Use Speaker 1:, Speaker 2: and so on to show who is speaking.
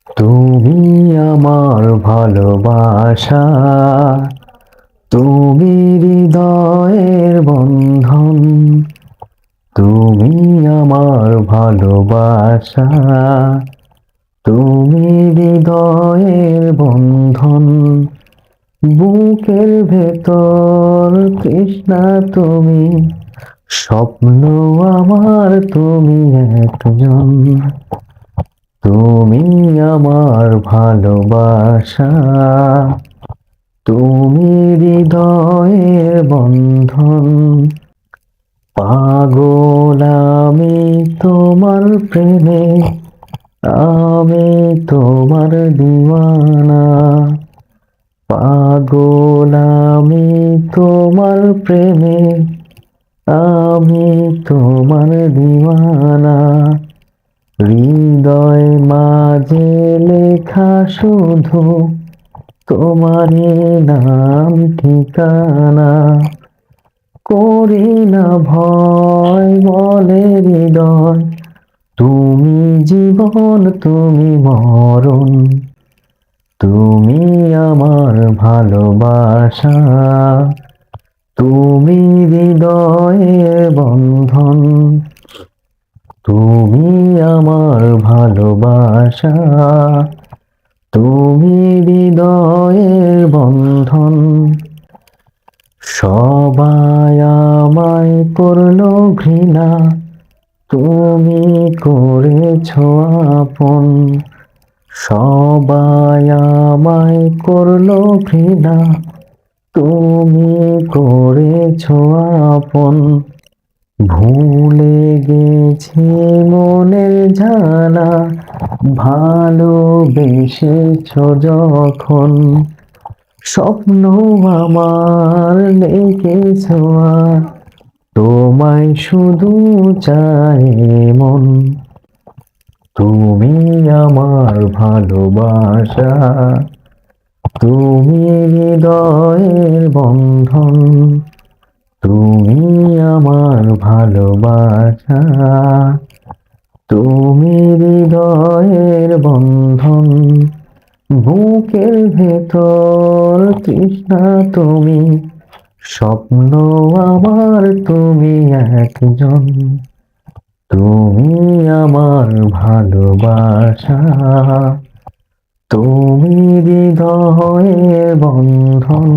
Speaker 1: তুমি আমার ভালোবাসা, তুমি হৃদয়ের বন্ধন। তুমি আমার ভালোবাসা, তুমি হৃদয়ের বন্ধন। বুকের ভেতর তৃষ্ণা তুমি, স্বপ্ন আমার তুমি একজন। তুমি আমার ভালোবাসা, তুমি হৃদয়ের বন্ধন। পাগল আমি তোমার প্রেমে, আমি তোমার দিওয়ানা। পাগল আমি তোমার প্রেমে, আমি তোমার দিওয়ানা। হৃদয় মাঝে লেখা শুধু তোমারই নাম ঠিকানা। করি না ভয় বলে হৃদয়, তুমি জীবন তুমি মরণ। তুমি আমার ভালোবাসা, তুমি হৃদয়ের বন্ধন। তুমি আমার ভালোবাসা, তুমি হৃদয়ের বন্ধন। সবাই আমায় করলো ঘৃণা, তুমি করেছো আপন। সবাই আমায় করলো ঘৃণা, তুমি করেছো আপন। ভুলে গেছি মনের জানা, ভালোবেসেছো যখন। স্বপ্ন আমার দেখেছো আর, তোমায় শুধু চায় মন। তুমি আমার ভালোবাসা, তুমি হৃদয়ের বন্ধন। তুমি আমার ভালোবাসা, তুমি হৃদয়ের বন্ধন। বুকের ভেতর তৃষ্ণা তুমি, স্বপ্ন আমার তুমি একজন। তুমি আমার ভালোবাসা, তুমি হৃদয়ের বন্ধন।